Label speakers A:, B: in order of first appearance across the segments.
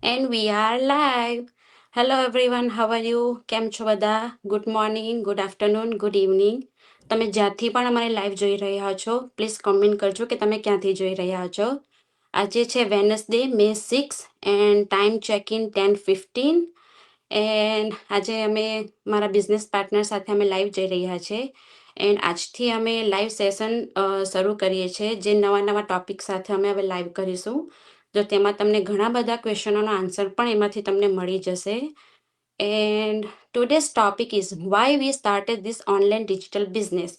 A: And we are live. Hello everyone, how are you? કેમ છો બધા? Good morning, good afternoon, good evening. તમે જ્યાંથી પણ અમારી લાઈવ જોઈ રહ્યા છો, પ્લીઝ કોમેન્ટ કરજો કે તમે ક્યાંથી જોઈ રહ્યા છો. આજે છે Wednesday May 6 end time check in 10:15 and આજે અમે મારા બિઝનેસ પાર્ટનર સાથે અમે લાઈવ જઈ રહ્યા છે એન્ડ આજથી અમે લાઈવ સેશન શરૂ કરીએ છીએ જે નવા નવા ટોપિક સાથે અમે હવે લાઈવ કરીશું. જો તેમાં તમને ઘણા બધા ક્વેશ્ચનોનો આન્સર પણ એમાંથી તમને મળી જશે. And today's topic is why we started this online digital business.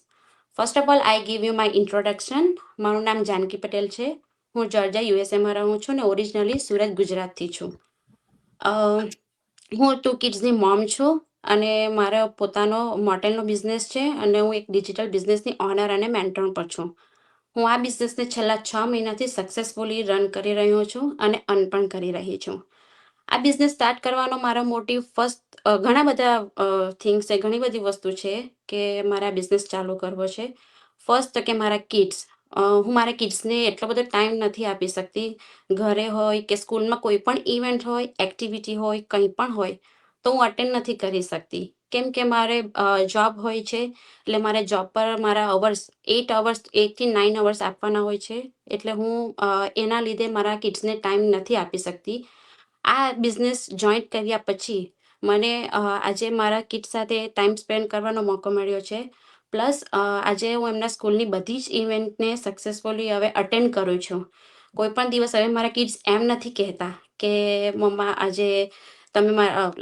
A: First of all I give you my introduction. મારું નામ જાનકી પટેલ છે. હું જોર્જિયા યુએસએમાં રહું છું ને ઓરિજિનલી સુરત ગુજરાતથી છું. હું 2 કિડ્સની મોમ છું અને મારો પોતાનો મોટેલનો બિઝનેસ છે અને હું એક ડિજિટલ બિઝનેસની ઓનર અને મેન્ટર પણ છું. હું આ બિઝનેસને છેલ્લા 6 મહિનાથી સક્સેસફુલી રન કરી રહ્યો છું અને અર્ન પણ કરી રહી છું. આ બિઝનેસ સ્ટાર્ટ કરવાનો મારો મોટિવ ફર્સ્ટ ઘણા બધા થિંગ્સ છે, ઘણી બધી વસ્તુ છે કે મારા બિઝનેસ ચાલુ કરવો છે. ફર્સ્ટ કે મારા કિડ્સ, હું મારા કિડ્સને એટલો બધો ટાઈમ નથી આપી શકતી. ઘરે હોય કે સ્કૂલમાં કોઈ પણ ઇવેન્ટ હોય, એક્ટિવિટી હોય, કંઈ પણ હોય તો હું અટેન્ડ નથી કરી શકતી કેમ કે મારે જોબ હોય છે. એટલે મારે જોબ પર મારા અવર્સ 8 અવર્સ 8 થી 9 અવર્સ આપવાના હોય છે. એટલે હું એના લીધે મારા કિડ્સને ટાઈમ નથી આપી શકતી. આ બિઝનેસ જોઈન્ટ કર્યા પછી મને આજે મારા કિડ્સ સાથે ટાઈમ સ્પેન્ડ કરવાનો મોકો મળ્યો છે. પ્લસ આજે હું એમના સ્કૂલની બધી જ ઇવેન્ટને સક્સેસફુલી હવે અટેન્ડ કરું છું. કોઈ પણ દિવસ હવે મારા કિડ્સ એમ નથી કહેતા કે મમ્મા આજે તમે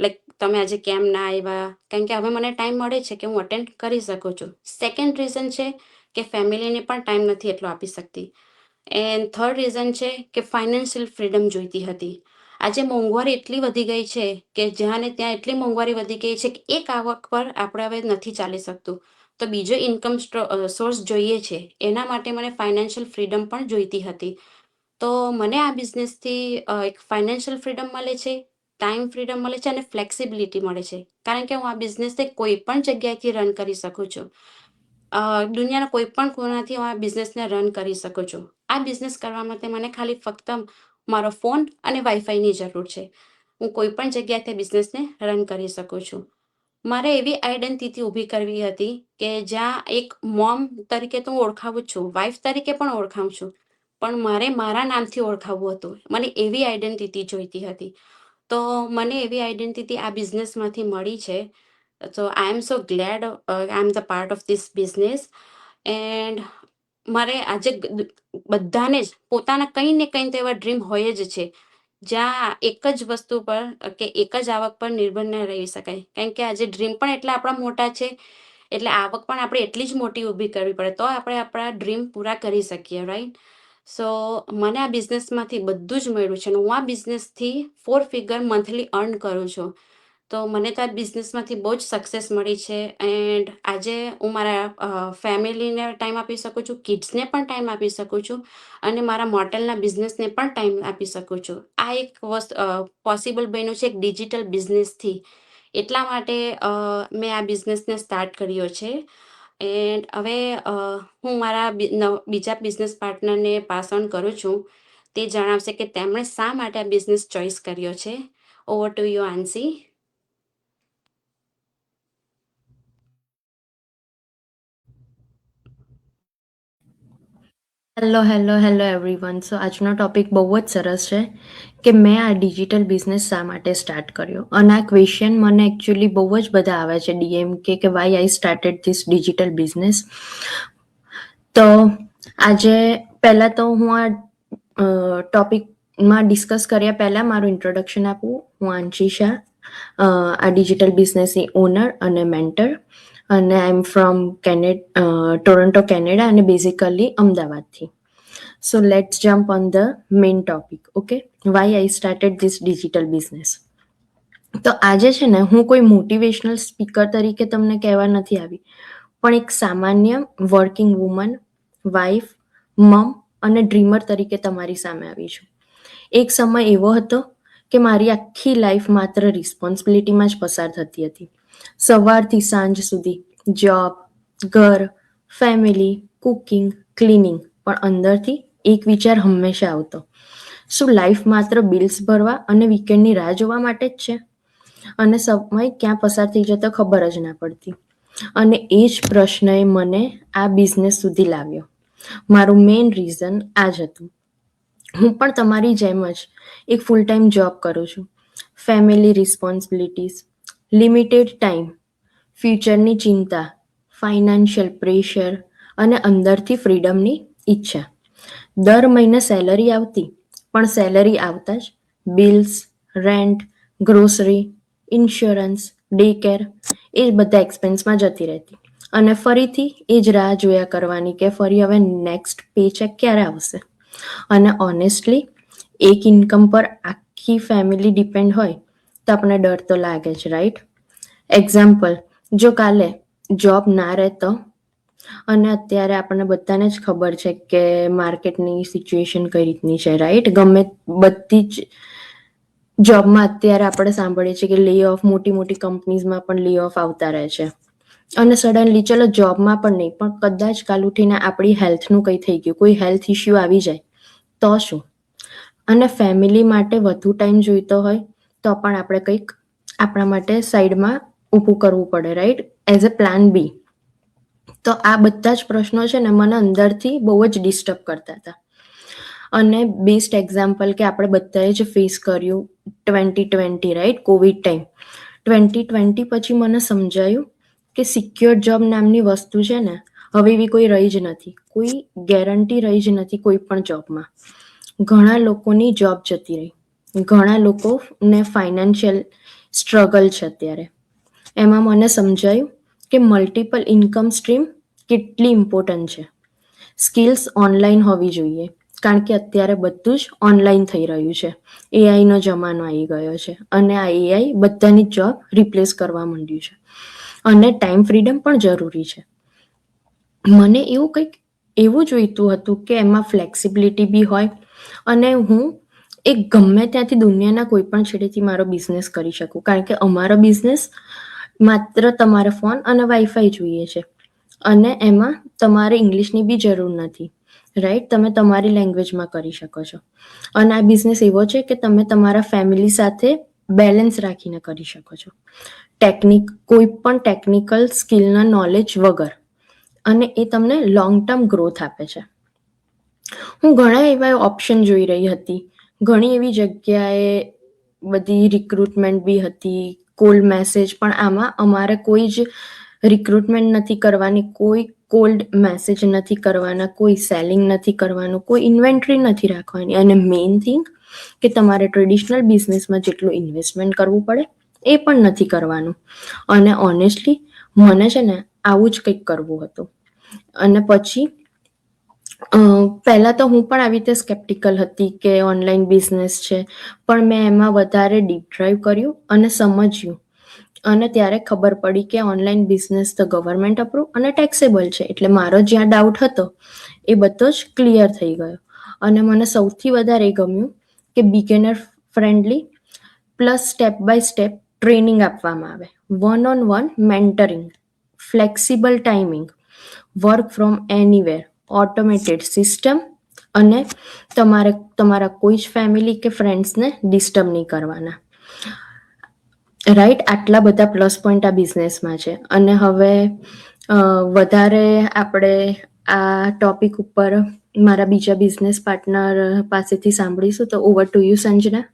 A: લાઈક તમે આજે કેમ ના આવ્યા, કારણ કે હવે મને ટાઈમ મળે છે કે હું અટેન્ડ કરી શકું છું. સેકન્ડ રીઝન છે કે ફેમિલીને પણ ટાઈમ નથી એટલો આપી શકતી. એન્ડ થર્ડ રીઝન છે કે ફાઇનાન્શિયલ ફ્રીડમ જોઈતી હતી. આજે મોંઘવારી એટલી વધી ગઈ છે કે જ્યાં ને ત્યાં એટલી મોંઘવારી વધી ગઈ છે કે એક આવક પર આપણે હવે નથી ચાલી શકતું. તો બીજો ઇન્કમ સોર્સ જોઈએ છે. એના માટે મને ફાઇનાન્શિયલ ફ્રીડમ પણ જોઈતી હતી. તો મને આ બિઝનેસથી એક ફાઇનાન્શિયલ ફ્રીડમ મળે છે, ટાઈમ ફ્રીડમ મળે છે અને ફ્લેક્સિબિલિટી મળે છે. કારણ કે હું આ બિઝનેસને કોઈ પણ જગ્યાએથી રન કરી શકું છું. દુનિયાના કોઈ પણ ખૂણાથી હું આ બિઝનેસને રન કરી શકું છું. આ બિઝનેસ કરવા માટે મને ખાલી ફક્ત મારો ફોન અને વાઈફાઈની જરૂર છે. હું કોઈ પણ જગ્યાએથી બિઝનેસને રન કરી શકું છું. મારે એવી આઈડેન્ટિટી ઊભી કરવી હતી કે જ્યાં એક મોમ તરીકે તો હું ઓળખાવું જ છું, વાઇફ તરીકે પણ ઓળખાવું છું, પણ મારે મારા નામથી ઓળખાવવું હતું. મને એવી આઈડેન્ટિટી જોઈતી હતી. તો મને એવી આઈડેન્ટિટી આ બિઝનેસમાંથી મળી છે. તો I am so glad I am the part of this business. And મારે આજે બધાને જ પોતાના કંઈ ને કંઈ તો એવા ડ્રીમ હોય જ છે જ્યાં એક જ વસ્તુ પર કે એક જ આવક પર નિર્ભર ન રહી શકાય. કારણ કે આજે ડ્રીમ પણ એટલા આપણા મોટા છે, એટલે આવક પણ આપણે એટલી જ મોટી ઊભી કરવી પડે તો આપણે આપણા ડ્રીમ પૂરા કરી શકીએ, રાઈટ? સો મને આ બિઝનેસમાંથી બધું જ મળ્યું છે અને હું આ બિઝનેસથી 4 ફિગર મંથલી અર્ન કરું છું. તો મને તો આ બિઝનેસમાંથી બહુ જ સક્સેસ મળી છે. એન્ડ આજે હું મારા ફેમિલીને ટાઈમ આપી શકું છું, કિડ્સને પણ ટાઈમ આપી શકું છું અને મારા મોટેલના બિઝનેસને પણ ટાઈમ આપી શકું છું. આ એક પોસિબલ બન્યું છે એક ડિજિટલ બિઝનેસથી. એટલા માટે મેં આ બિઝનેસને સ્ટાર્ટ કર્યો છે. એન્ડ હવે હું મારા બીજા બિઝનેસ પાર્ટનરને પાસ ઓન કરું છું. તે જણાવશે કે તેમણે શા માટે આ બિઝનેસ ચોઇસ કર્યો છે. Over to you, Aansi.
B: Hello everyone. So આજનો ટોપિક બહુ જ સરસ છે કે મેં આ ડિજિટલ બિઝનેસ શા માટે સ્ટાર્ટ કર્યો. અને આ ક્વેશ્ચન મને એકચ્યુઅલી બહુ જ બધા આવે છે ડીએમ કે why I started this digital business. તો આજે પહેલાં તો હું આ ટોપિકમાં ડિસ્કસ કર્યા પહેલાં મારું ઇન્ટ્રોડક્શન આપું. હું આંશી શાહ, આ ડિજિટલ બિઝનેસની ઓનર અને મેન્ટર, અને I am from Toronto Canada અને બેઝિકલી અમદાવાદથી. So let's jump on the main topic. Okay, why I started this digital business. તો આજે છે ને હું કોઈ મોટિવેશનલ સ્પીકર તરીકે તમને કહેવા નથી આવી, પણ એક સામાન્ય વર્કિંગ વુમન, વાઇફ, મમ અને ડ્રીમર તરીકે તમારી સામે આવી છું. એક સમય એવો હતો કે મારી આખી લાઈફ માત્ર રિસ્પોન્સિબિલિટીમાં જ પસાર થતી હતી. સવારથી સાંજ સુધી જોબ, ઘર, ફેમિલી, કુકિંગ, ક્લિનિંગ, પણ અંદરથી એક વિચાર હંમેશા આવતો, શું લાઈફ માત્ર બિલ્સ ભરવા અને વીકેન્ડની રાહ જોવા માટે જ છે? અને સમય ક્યાં પસાર થઈ જતો ખબર જ ના પડતી. અને એ જ પ્રશ્નએ મને આ બિઝનેસ સુધી લાવ્યો. મારું મેઇન રીઝન આ જ હતું. હું પણ તમારી જેમ જ એક ફૂલ ટાઈમ જોબ કરું છું. ફેમિલી રિસ્પોન્સિબિલિટીઝ, લિમિટેડ ટાઈમ, ફ્યુચરની ચિંતા, ફાઇનાન્શિયલ પ્રેશર અને અંદરથી ફ્રીડમની ઈચ્છા. દર મહિને સેલરી આવતી, પણ સેલરી આવતા જ bills, rent, grocery, insurance, day care એ બધા એક્સપેન્સમાં જતી રહેતી. અને ફરીથી એ જ રાહ જોયા કરવાની કે ફરી હવે નેક્સ્ટ પે ચેક ક્યારે આવશે. અને ઓનેસ્ટલી એક ઇન્કમ પર આખી ફેમિલી ડિપેન્ડ હોય તો આપણને ડર તો લાગે જ, રાઈટ? એક્ઝામ્પલ, જો કાલે જોબ ના રહેતો, અને અત્યારે આપણને બધાને જ ખબર છે કે માર્કેટની સિચ્યુએશન કઈ રીતની છે, રાઈટ? ગમે બધી જ જોબમાં અત્યારે આપણે સાંભળીએ છીએ કે લે ઓફ, મોટી મોટી કંપનીઝમાં પણ લે ઓફ આવતા રહે છે. અને સડનલી ચલો જોબમાં પણ નહીં, પણ કદાચ કાલ ઉઠીને આપણી હેલ્થનું કંઈ થઈ ગયું, કોઈ હેલ્થ ઇસ્યુ આવી જાય તો શું? અને ફેમિલી માટે વધુ ટાઈમ જોઈતો હોય તો પણ આપણે કંઈક આપણા માટે સાઈડમાં ઊભું કરવું પડે, રાઈટ? એઝ અ પ્લાન બી. તો આ બધા જ પ્રશ્નો છે ને મને અંદરથી બહુ જ ડિસ્ટર્બ કરતા હતા. અને બેસ્ટ એક્ઝામ્પલ કે આપણે બધાએ જ ફેસ કર્યું 2020, રાઈટ? Covid time. 2020 પછી મને સમજાયું કે સિક્યોર જોબ નામની વસ્તુ છે ને હવે એવી કોઈ રહી જ નથી. કોઈ ગેરંટી રહી જ નથી કોઈ પણ જોબમાં. ઘણા લોકોની જોબ જતી રહી, ઘણા લોકોને ફાઇનાન્શિયલ સ્ટ્રગલ છે અત્યારે. એમાં મને સમજાયું કે મલ્ટિપલ ઇન્કમ સ્ટ્રીમ કેટલી ઇમ્પોર્ટન્ટ છે. સ્કિલ્સ ઓનલાઈન હોવી જોઈએ, કારણ કે અત્યારે બધું જ ઓનલાઈન થઈ રહ્યું છે. એઆઈનો જમાનો આવી ગયો છે અને આ એઆઈ બધાની જોબ રિપ્લેસ કરવા માંડ્યું છે. અને ટાઈમ ફ્રીડમ પણ જરૂરી છે. મને એવું કંઈક એવું જોઈતું હતું કે એમાં ફ્લેક્સિબિલિટી બી હોય અને હું એક ગમે ત્યાંથી દુનિયાના કોઈ પણ છેડેથી મારો બિઝનેસ કરી શકું. કારણ કે અમારો બિઝનેસ માત્ર તમારે ફોન અને વાઈફાઈ જોઈએ છે અને એમાં તમારે ઇંગ્લિશની બી જરૂર નથી, રાઈટ? તમે તમારી લેંગ્વેજમાં કરી શકો છો. અને આ બિઝનેસ એવો છે કે તમે તમારા ફેમિલી સાથે બેલેન્સ રાખીને કરી શકો છો. કોઈ પણ ટેકનિકલ સ્કિલના નોલેજ વગર. અને એ તમને લોંગ ટર્મ ગ્રોથ આપે છે. હું ઘણા એવા ઓપ્શન જોઈ રહી હતી. ઘણી એવી જગ્યાએ બધી રિક્રુટમેન્ટ બી હતી, કોલ્ડ મેસેજ, પણ આમાં અમારે કોઈ જ રિક્રુટમેન્ટ નથી કરવાની, કોઈ કોલ્ડ મેસેજ નથી કરવાના, કોઈ સેલિંગ નથી કરવાનું, કોઈ ઇન્વેન્ટરી નથી રાખવાની. અને મેઇન થિંગ કે તમારે ટ્રેડિશનલ બિઝનેસમાં જેટલું ઇન્વેસ્ટમેન્ટ કરવું પડે એ પણ નથી કરવાનું. અને ઓનેસ્ટલી મને છે ને આવું જ કંઈક કરવું હતું. અને પછી પહેલાં તો હું પણ આવી રીતે સ્કેપ્ટિકલ હતી કે ઓનલાઈન બિઝનેસ છે, પણ મેં એમાં વધારે ડીપ ડ્રાઈવ કર્યું અને સમજ્યું. અને ત્યારે ખબર પડી કે ઓનલાઈન બિઝનેસ તો ગવર્મેન્ટ અપ્રૂવ અને ટેક્સેબલ છે. એટલે મારો જ્યાં ડાઉટ હતો એ બધો જ ક્લિયર થઈ ગયો. અને મને સૌથી વધારે ગમ્યું કે beginner friendly plus step by step training આપવામાં આવે, one on one mentoring, flexible timing, work from anywhere, automated system, અને તમારે તમારા કોઈ જ ફેમિલી કે ફ્રેન્ડ્સને ડિસ્ટર્બ નહીં કરવાના, રાઈટ? આટલા બધા પ્લસ પોઈન્ટ આ બિઝનેસમાં છે. અને હવે વધારે આપણે આ ટોપિક ઉપર મારા બીજા બિઝનેસ પાર્ટનર પાસેથી સાંભળીશું. તો over to you, Sanjana.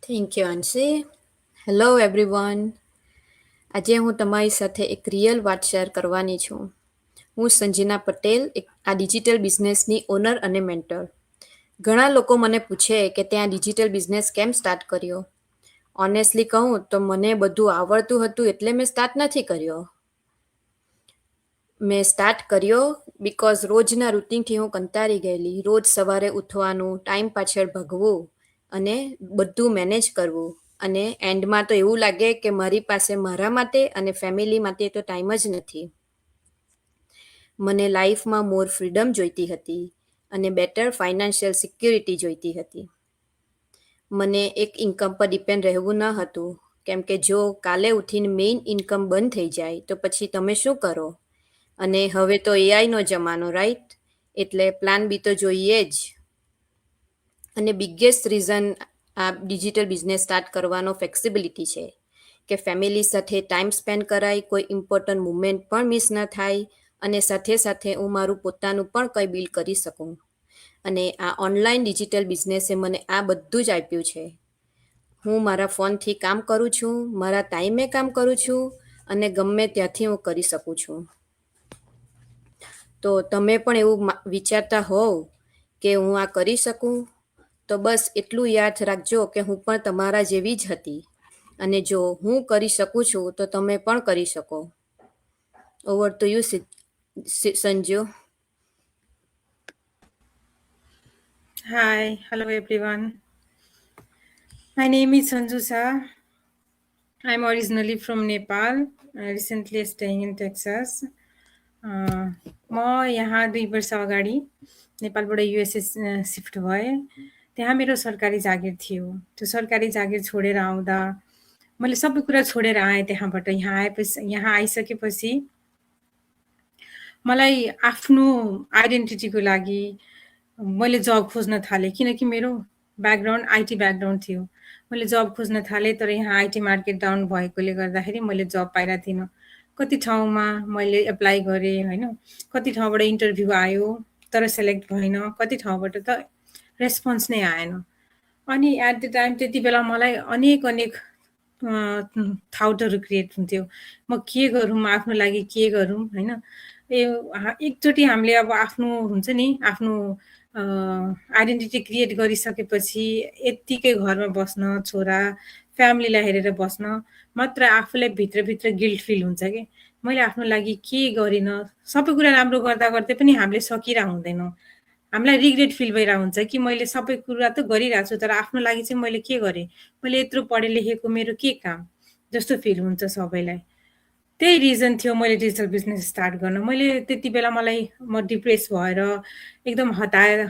C: Thank you, Anshi. Hello everyone. આજે હું તમારી સાથે એક રિયલ વાત શેર કરવાની છું. હું સંજના પટેલ, આ ડિજિટલ બિઝનેસની ઓનર અને મેન્ટર. ઘણા લોકો મને પૂછે કે ત્યાં ડિજિટલ બિઝનેસ કેમ સ્ટાર્ટ કર્યો. ઓનેસ્ટલી કહું તો મને બધું આવડતું હતું એટલે મેં સ્ટાર્ટ નથી કર્યો. મેં સ્ટાર્ટ કર્યો બિકોઝ રોજના રૂટીનથી હું કંટાળી ગયેલી. રોજ સવારે ઉઠવાનું, ટાઈમ પાછળ ભાગવું અને બધું મેનેજ કરવું. અને એન્ડમાં તો એવું લાગે કે મારી પાસે મારા માટે અને ફેમિલી માટે તો ટાઈમ જ નથી. મને લાઈફમાં મોર ફ્રીડમ જોઈતી હતી અને બેટર ફાઇનાન્શિયલ સિક્યુરિટી જોઈતી હતી. મને એક ઇન્કમ પર ડિપેન્ડ રહેવું ન હતું, કેમ કે જો કાલે ઉઠીને મેઇન ઇન્કમ બંધ થઈ જાય તો પછી તમે શું કરો? અને હવે તો એઆઈનો જમાનો, રાઈટ? એટલે પ્લાન બી તો જોઈએ જ. અને બિગેસ્ટ રીઝન આ ડિજિટલ બિઝનેસ સ્ટાર્ટ કરવાનો ફ્લેક્સિબિલિટી છે કે ફેમિલી સાથે ટાઈમ સ્પેન્ડ કરાય, કોઈ ઇમ્પોર્ટન્ટ મુમેન્ટ પણ મિસ ન થાય અને સાથે સાથે હું મારું પોતાનું પણ કંઈ બિલ્ડ કરી શકું. અને આ ઓનલાઈન ડિજિટલ બિઝનેસે મને આ બધું જ આપ્યું છે. હું મારા ફોનથી કામ કરું છું, મારા ટાઈમે કામ કરું છું અને ગમે ત્યાંથી હું કરી શકું છું. તો તમે પણ એવું વિચારતા હોવ કે હું આ કરી શકું, તો બસ એટલું યાદ રાખજો કે હું પણ તમારા જેવી જ હતી અને જો હું કરી શકું છું તો તમે પણ કરી શકો. Over to you Sanju.
D: Hi, hello everyone. My name is Sanju Shah. I'm originally from Nepal, recently staying in Texas. म यहाँ 2 वर्ष अगाडि नेपालबाट युएसए सिफ्ट भएँ. त्यहाँ मेरो सरकारी जागिर थियो. त्यो सरकारी जागिर छोडेर आउँदा मैले सबै कुरा छोडेर आएँ त्यहाँबाट. यहाँ आइसकेपछि मलाई आफ्नो आइडेन्टिटीको लागि मैले जब खोज्न थालेँ, किनकि मेरो ब्याकग्राउन्ड आइटी ब्याकग्राउन्ड थियो. मैले जब खोज्न थालेँ, तर यहाँ आइटी मार्केट डाउन भएकोले गर्दाखेरि मैले जब पाइरहेको थिइनँ. कति ठाउँमा मैले एप्लाई गरेँ होइन, कति ठाउँबाट इन्टरभ्यू आयो तर सेलेक्ट भएन, कति ठाउँबाट त रेस्पोन्स नै आएन. अनि एट द टाइम त्यति बेला मलाई अनेक थाउटहरू क्रिएट हुन्थ्यो. म के गरौँ, आफ्नो लागि के गरौँ होइन. एकचोटि हामीले अब आफ्नो हुन्छ नि, आफ्नो आइडेन्टिटी क्रिएट गरिसकेपछि यत्तिकै घरमा बस्न, छोरा फ्यामिलीलाई हेरेर बस्न मात्र आफूलाई भित्रभित्र गिल्ट फिल हुन्छ कि मैले आफ्नो लागि के गरिनँ. सबै कुरा राम्रो गर्दा गर्दै पनि हामीले सकिरहेको हुँदैनौँ. हामीलाई रिग्रेट फिल भइरहेको हुन्छ कि मैले सबै कुरा त गरिरहेको छु तर आफ्नो लागि चाहिँ मैले के गरेँ, मैले यत्रो पढे लेखेको मेरो के काम जस्तो फिल हुन्छ सबैलाई. त्यही रिजन थियो मैले डिजिटल बिजनेस स्टार्ट गर्न. मैले त्यति बेला म डिप्रेस भएर एकदम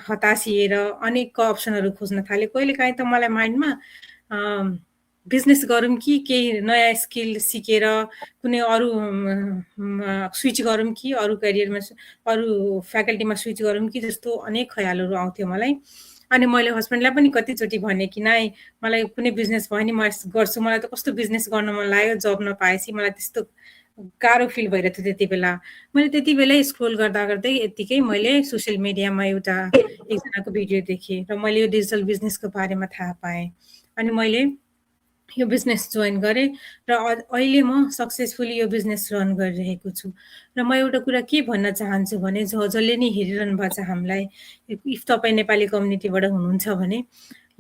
D: हतासिएर अनेक अप्सनहरू खोज्न थालेँ. कहिलेकाहीँ त मलाई माइन्डमा बिजनेस गरौँ कि केही नयाँ स्किल सिकेर कुनै अरू स्विच गरौँ कि अरू करियरमा अरू फ्याकल्टीमा स्विच गरौँ कि जस्तो अनेक ख्यालहरू आउँथ्यो मलाई. अनि मैले हस्बेन्डलाई पनि कतिचोटि भनेँ कि नाइ मलाई कुनै बिजनेस भयो नि म गर्छु, मलाई त कस्तो बिजनेस गर्न मन लाग्यो, जब नपाएपछि मलाई त्यस्तो गाह्रो फिल भइरहेको थियो त्यति बेला. मैले त्यति बेलै स्क्रोल गर्दा गर्दै यत्तिकै मैले सोसियल मिडियामा एकजनाको भिडियो देखेँ र मैले यो डिजिटल बिजनेसको बारेमा थाहा पाएँ. अनि मैले यो बिजनेस जोइन गरेँ र अहिले म सक्सेसफुली यो बिजनेस रन गरिरहेको छु. र म एउटा कुरा के भन्न चाहन्छु भने जसले नि हेरिरहनु भएको छ हामीलाई, इफ तपाईँ नेपाली कम्युनिटीबाट हुनुहुन्छ भने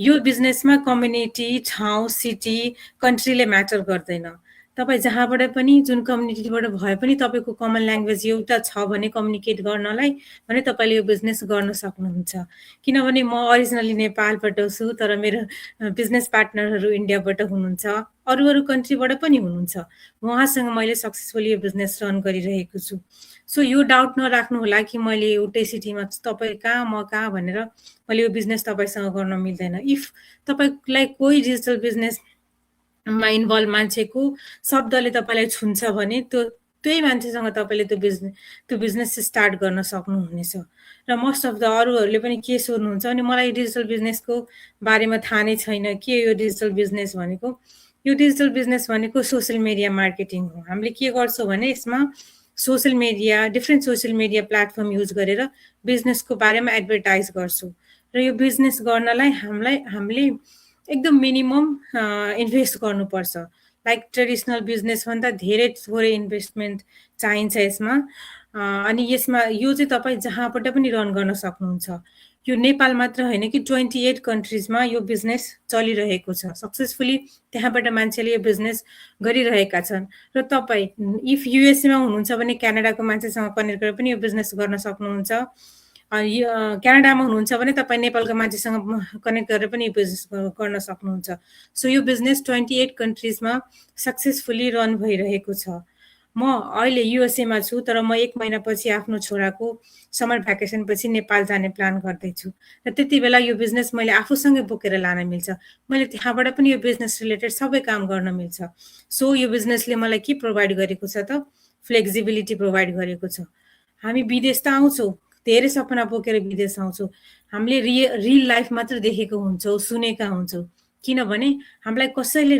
D: यो बिजनेसमा कम्युनिटी, ठाउँ, सिटी, कन्ट्रीले म्याटर गर्दैन. तपाईँ जहाँबाट पनि जुन कम्युनिटीबाट भए पनि तपाईँको कमन ल्याङ्ग्वेज एउटा छ भने कम्युनिकेट गर्नलाई भने तपाईँले यो बिजनेस गर्न सक्नुहुन्छ. किनभने म ओरिजिनली नेपालबाट छु तर मेरो बिजनेस पार्टनरहरू इन्डियाबाट हुनुहुन्छ, अरू कन्ट्रीबाट पनि हुनुहुन्छ. उहाँसँग मैले सक्सेसफुली यो बिजनेस रन गरिरहेको छु. सो यो डाउट नराख्नु होला कि मैले एउटै सिटीमा तपाईँ कहाँ म कहाँ भनेर मैले यो बिजनेस तपाईँसँग गर्न मिल्दैन. इफ तपाईँलाई कोही डिजिटल बिजनेसमा इन्भल्भ मान्छेको शब्दले तपाईँलाई छुन्छ भने त्यही मान्छेसँग तपाईँले त्यो बिजनेस स्टार्ट गर्न सक्नुहुनेछ. र मोस्ट अफ द अरूहरूले पनि के सोध्नुहुन्छ भने मलाई डिजिटल बिजनेसको बारेमा थाहा नै छैन, के यो डिजिटल बिजनेस भनेको. यो डिजिटल बिजनेस भनेको सोसियल मिडिया मार्केटिङ हो. हामीले के गर्छौँ भने यसमा social media, different social media platform use गरेर बिजनेसको बारेमा एडभर्टाइज गर्छौँ. र यो बिजनेस गर्नलाई हामीले एकदम मिनिमम इन्भेस्ट गर्नुपर्छ. लाइक ट्रेडिसनल बिजनेसभन्दा धेरै थोरै इन्भेस्टमेन्ट चाहिन्छ यसमा. अनि यसमा यो चाहिँ तपाईँ जहाँबाट पनि रन गर्न सक्नुहुन्छ. यो नेपाल मात्र होइन कि 28 कन्ट्रिजमा यो बिजनेस चलिरहेको छ. सक्सेसफुली त्यहाँबाट मान्छेले यो बिजनेस गरिरहेका छन्. र तपाईँ इफ युएसएमा हुनुहुन्छ भने क्यानाडाको मान्छेसँग कनेक्ट गरेर पनि यो बिजनेस गर्न सक्नुहुन्छ. क्यानाडामा हुनुहुन्छ भने तपाईँ नेपालको मान्छेसँग कनेक्ट गरेर पनि यो बिजनेस गर्न सक्नुहुन्छ. सो यो बिजनेस 28 कन्ट्रिजमा सक्सेसफुली रन भइरहेको छ. म अहिले युएसएमा छु तर म 1 महिनापछि आफ्नो छोराको समर भ्याकेसन पछि नेपाल जाने प्लान गर्दैछु. र त्यति बेला यो बिजनेस मैले आफूसँगै बोकेर लान मिल्छ. मैले त्यहाँबाट पनि यो बिजनेस रिलेटेड सबै काम गर्न मिल्छ. सो यो बिजनेसले मलाई के प्रोभाइड गरेको छ त फ्लेक्सिबिलिटी प्रोभाइड गरेको छ. हामी विदेश त आउँछौँ धेरै सपना बोकेर विदेश आउँछौँ। हामीले रियल लाइफ मात्र देखेको हुन्छौँ, सुनेका हुन्छौँ, किनभने हामीलाई कसैले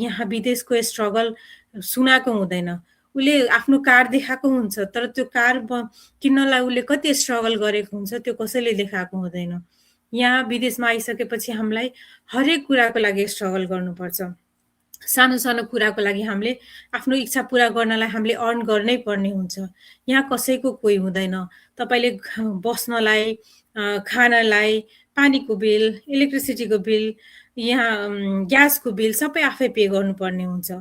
D: यहाँ विदेशको स्ट्रगल सुनाएको हुँदैन। उसले आफ्नो कार देखाएको हुन्छ, तर त्यो कार किन्नलाई उसले कति स्ट्रगल गरेको हुन्छ त्यो कसैले देखाएको हुँदैन। यहाँ विदेशमा आइसकेपछि हामीलाई हरेक कुराको लागि स्ट्रगल गर्नुपर्छ। सानो सानो कुराको लागि हामीले आफ्नो इच्छा पुरा गर्नलाई हामीले अर्न गर्नै पर्ने हुन्छ। यहाँ कसैको कोही हुँदैन। तपाईँले बस्नलाई, खानलाई, पानीको बिल, इलेक्ट्रिसिटीको बिल, यहाँ ग्यासको बिल सबै आफै पे गर्नुपर्ने हुन्छ।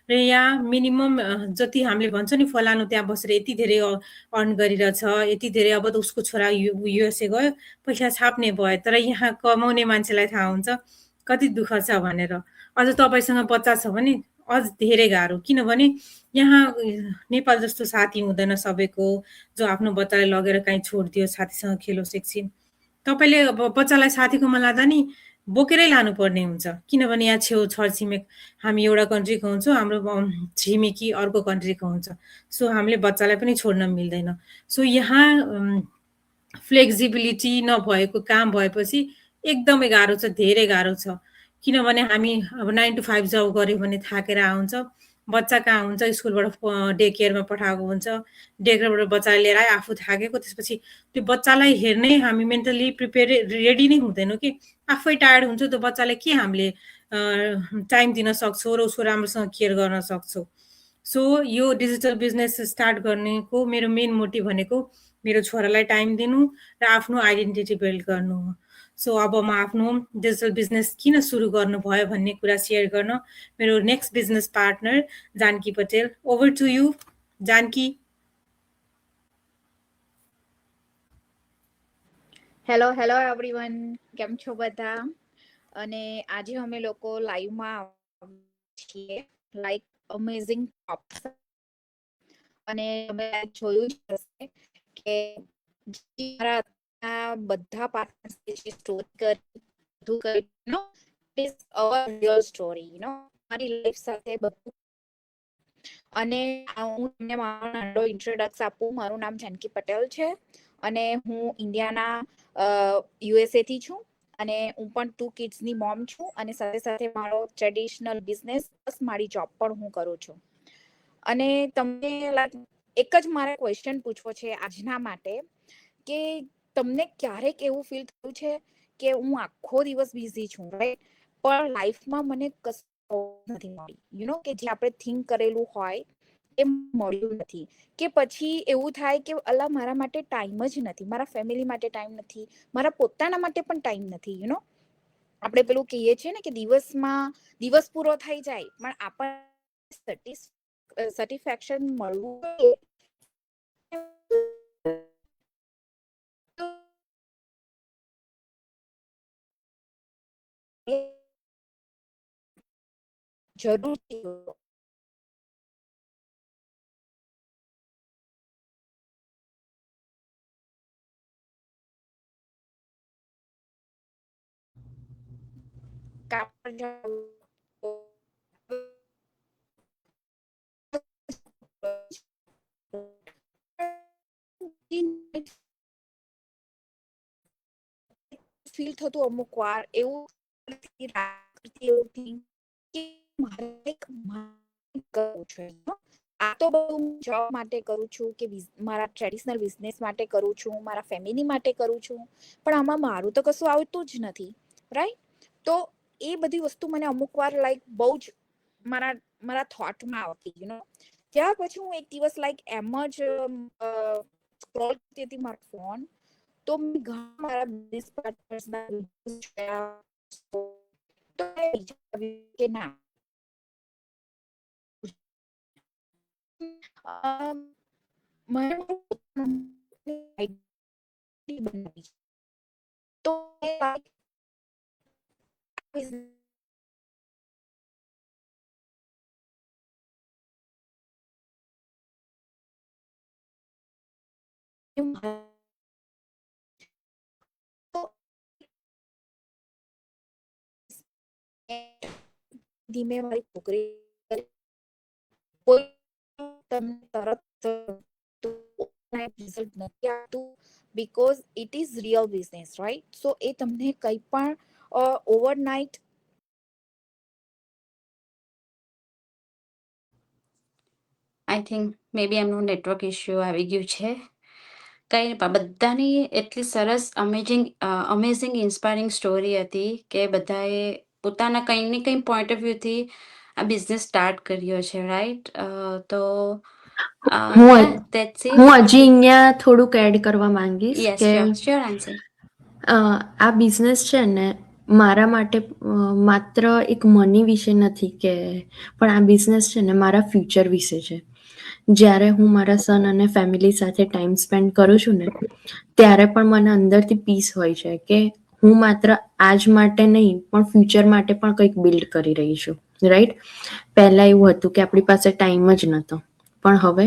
D: र यहाँ मिनिमम जति हामीले भन्छ नि फलानु त्यहाँ बसेर यति धेरै अर्न गरिरहेछ, यति धेरै, अब त उसको छोरा युएसए गयो, पैसा छाप्ने भयो। तर यहाँ कमाउने मान्छेलाई थाहा हुन्छ कति दुःख छ भनेर। अझ तपाईँसँग बच्चा छ भने अझ धेरै गाह्रो, किनभने यहाँ नेपाल जस्तो साथी हुँदैन सबैको, जो आफ्नो बच्चालाई लगेर काहीँ छोडिदियो, साथीसँग खेलोस् एकछिन। तपाईँले अब बच्चालाई साथीकोमा लाँदा नि बोकेरै लानुपर्ने हुन्छ, किनभने यहाँ छेउ छरछिमेक हामी एउटा कन्ट्रीको हुन्छौँ, हाम्रो छिमेकी अर्को कन्ट्रीको हुन्छ। सो हामीले बच्चालाई पनि छोड्न मिल्दैन। सो यहाँ फ्लेक्सिबिलिटी नभएको काम भएपछि एकदमै गाह्रो छ, धेरै गाह्रो छ। किनभने हामी अब 9 to 5 जब गऱ्यो भने थाकेर आउँछ, बच्चा कहाँ हुन्छ, स्कुलबाट डे केयरमा पठाएको हुन्छ, डे केयरबाट बच्चालाई लिएर आयो, आफू थाकेको, त्यसपछि त्यो बच्चालाई हेर्नै हामी मेन्टली प्रिपेयर रेडी नै हुँदैनौँ कि आफै टायर्ड हुन्छ, त्यो बच्चालाई के हामीले टाइम दिन सक्छौँ र उसको राम्रोसँग केयर गर्न सक्छौँ। सो यो डिजिटल बिजनेस स्टार्ट गर्नेको मेरो मेन मोटिभ भनेको मेरो छोरालाई टाइम दिनु र आफ्नो आइडेन्टिटी बिल्ड गर्नु हो। सो अब म आफ्नो डिजिटल बिजनेस किन सुरु गर्नुभयो भन्ने कुरा सेयर गर्न मेरो next business partner Janaki Patel, over to you Janaki.
E: Hello hello everyone, કેમ છો બધા? અને આજે અમે લોકો લાઈવમાં છીએ લાઈક અમેઝિંગ ટોપ્સ, અને તમે જોયું જ હશે કે મારા બધા પાર્ટનર્સ જે સ્ટોરી કરી બધું કરી no it is our real story, મારી લાઈફ સાથે બધું. અને હું તમને મારો નાનો ઇન્ટ્રોડક્શન આપું. મારું નામ જાનકી પટેલ છે અને હું ઇન્ડિયાના યુએસએ થી છું, અને હું પણ 2 કિડ્સની મોમ છું, અને સાથે સાથે મારો ટ્રેડિશનલ બિઝનેસ પ્લસ મારી જોબ પણ હું કરું છું. અને તમને એક જ મારે ક્વેશ્ચન પૂછવો છે આજના માટે, કે તમને ક્યારેક એવું ફીલ થયું છે કે હું આખો દિવસ બિઝી છું, રાઈટ, પણ લાઈફમાં મને કશું નથી મળી, કે જે આપણે થિંક કરેલું હોય એ મળ્યું નથી, કે પછી એવું થાય કે અલા મારા માટે ટાઈમ જ નથી, મારા ફેમિલી માટે ટાઈમ નથી, મારા પોતાના માટે પણ ટાઈમ નથી. આપણે પેલું કહીએ છીએ ને કે દિવસ પૂરો થઈ જાય પણ આપણને સેટિસ્ફેક્શન મળવું જરૂર ફીલ થતું અમુક વાર એવું કે મારે કરવું છે. આ તો બધું જોબ માટે કરું છું, કે મારા ટ્રેડિશનલ બિઝનેસ માટે કરું છું, મારા ફેમિલી માટે કરું છું, પણ આમાં મારું તો કશું આવતું જ નથી, રાઈટ. તો એ બધી વસ્તુ મને અમુક વાર લાઈક બહુ જ મારા થોટમાં આવતી, ત્યાર પછી હું એક દિવસ લાઈક એમ જ સ્ક્રોલ કરતી હતી મારો ફોન, તો મેં ઘણા મારા બિઝનેસ પાર્ટનર્સના વિડિયોઝ જોયા, તો કે ના મને બનાવી, તો ધીમે મારી છોકરી કોઈ તમને તરત રિઝલ્ટ નથી આવતું, because it is real business, right? So એ તમને કંઈ પણ ઓવરનાઇટ
A: આઈ થિંક મે બી એમનું નેટવર્ક ઇશ્યુ આવી ગયું છે. કંઈ નહીં, બધાની એટલી સરસ અમેઝિંગ ઇન્સ્પાયરિંગ સ્ટોરી હતી કે બધાએ પોતાના કંઈ ને કંઈ પોઈન્ટ ઓફ વ્યૂથી આ બિઝનેસ સ્ટાર્ટ કર્યો છે, રાઈટ? તો
B: હું
A: યા ધેટ્સ ઇટ.
B: હું હજી અહીંયા થોડુંક એડ કરવા માંગીશ
A: યસ,
B: કે
A: શ્યોર આન્સર.
B: આ બિઝનેસ છે ને મારા માટે માત્ર એક મની વિશે નથી કે, પણ આ બિઝનેસ છે ને મારા ફ્યુચર વિશે છે. જ્યારે હું મારા સન અને ફેમિલી સાથે ટાઈમ સ્પેન્ડ કરું છું ને, ત્યારે પણ મને અંદરથી પીસ હોય છે કે હું માત્ર આજ માટે નહીં પણ ફ્યુચર માટે પણ કંઈક બિલ્ડ કરી રહી છું, રાઈટ? પહેલાં એવું હતું કે આપણી પાસે ટાઈમ જ નહોતો, પણ હવે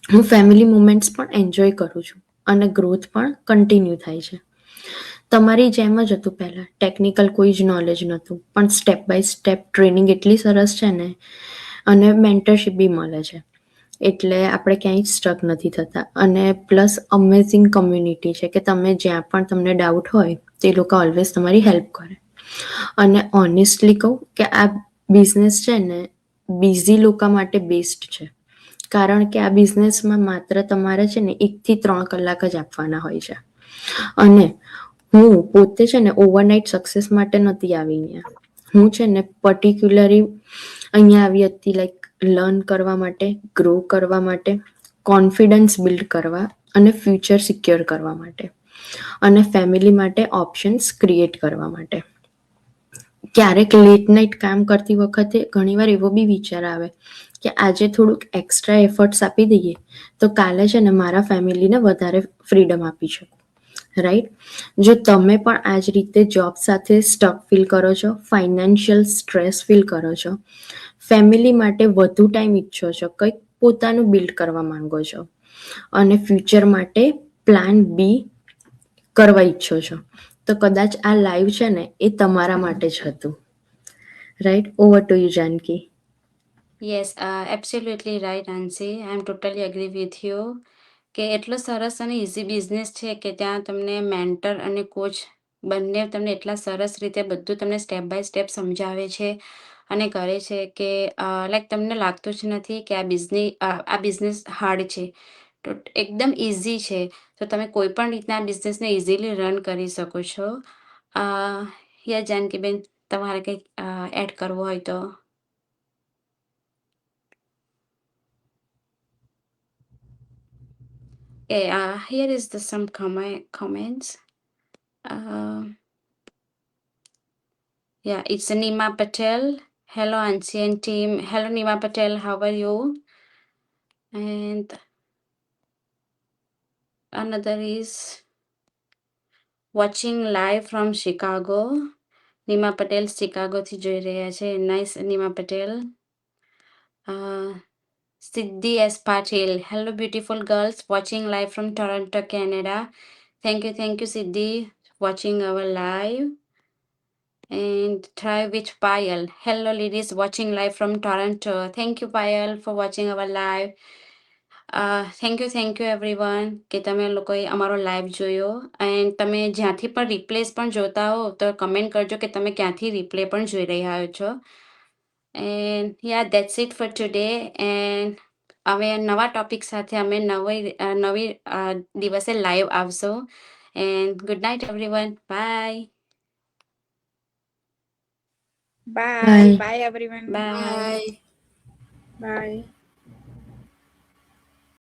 B: હું ફેમિલી મુમેન્ટ્સ પણ એન્જોય કરું છું અને ગ્રોથ પણ કન્ટિન્યુ થાય છે. તમારી જેમ જ હતું પહેલાં, ટેકનિકલ કોઈ જ નોલેજ નહોતું, પણ સ્ટેપ બાય સ્ટેપ ટ્રેનિંગ એટલી સરસ છે ને, અને મેન્ટરશીપ બી મળે છે, એટલે આપણે ક્યાંય સ્ટક નથી થતા. અને પ્લસ અમેઝિંગ કમ્યુનિટી છે કે તમે જ્યાં પણ તમને ડાઉટ હોય તે લોકો ઓલવેઝ તમારી હેલ્પ કરે. અને ઓનેસ્ટલી કહું કે આ બિઝનેસ છે ને બિઝી લોકો માટે બેસ્ટ છે, કારણ કે આ બિઝનેસમાં માત્ર તમારે છે ને 1 થી 3 કલાક જ આપવાના હોય છે. અને હું પોતે છે ને ઓવરનાઇટ સક્સેસ માટે નહોતી આવી અહીંયા. હું છે ને પર્ટિક્યુલરી અહીંયા આવી હતી લાઈક લર્ન કરવા માટે, ગ્રો કરવા માટે, કોન્ફિડન્સ બિલ્ડ કરવા અને ફ્યુચર સિક્યોર કરવા માટે, અને ફેમિલી માટે ઓપ્શન્સ ક્રિએટ કરવા માટે. ક્યારેક લેટ નાઇટ કામ કરતી વખતે ઘણીવાર એવો બી વિચાર આવે કે આજે થોડુંક એક્સ્ટ્રા એફર્ટ્સ આપી દઈએ તો કાલે છે ને મારા ફેમિલીને વધારે ફ્રીડમ આપી શકું, રાઈટ? જો તમે પણ આ જ રીતે જોબ સાથે સ્ટક ફીલ કરો છો, ફાઇનાન્શિયલ સ્ટ્રેસ ફીલ કરો છો, ફેમિલી માટે વધુ ટાઈમ ઈચ્છો છો, કંઈક પોતાનું બિલ્ડ કરવા માંગો છો, અને ફ્યુચર માટે પ્લાન બી કરવા ઈચ્છો છો, તો કદાચ આ લાઈવ છે ને એ તમારા માટે જ હતું, right? Over to you, Janki.
A: Yes, absolutely right Aansi. I am totally agree with you કે એટલો સરસ અને ઇઝી બિઝનેસ છે કે ત્યાં તમને મેન્ટર અને કોચ બંને તમને એટલા સરસ રીતે બધું તમને સ્ટેપ બાય સ્ટેપ સમજાવે છે અને કરે છે કે લાઈક તમને લાગતું જ નથી કે આ બિઝનેસ હાર્ડ છે. તો એકદમ ઇઝી છે, તો તમે કોઈ પણ રીતના આ બિઝનેસને ઇઝીલી રન કરી શકો છો. યા જાનકીબેન, તમારે કંઈક એડ કરવું હોય તો. Okay, here is some comments. Yeah, it's Nima Patel. Hello, Ancient team. Hello, Nima Patel. How are you? And another is watching live from Chicago. Nima Patel, Chicago થી જોઈ રહ્યા છે. Nice, Nima Patel. Siddhi S. Patil. Hello, beautiful girls. Watching live from Toronto, Canada. Thank you, Siddhi, watching our live. And try with Payal. Hello, ladies, watching live from Toronto. Thank you, Payal, for watching our live. Thank you everyone કે તમે લોકોએ અમારો live જોયો. And તમે જ્યાંથી પણ replace પણ જોતા હો તો કમેન્ટ કરજો કે તમે ક્યાંથી રિપ્લે પણ જોઈ રહ્યા છો. And yeah that's it for today. And હવે નવા ટોપિક સાથે અમે નવી દિવસે લાઈવ આવશો. And good night everyone. Bye.
E: Bye
B: Bye.
E: Bye everyone.
A: Bye.
C: Bye.
D: By.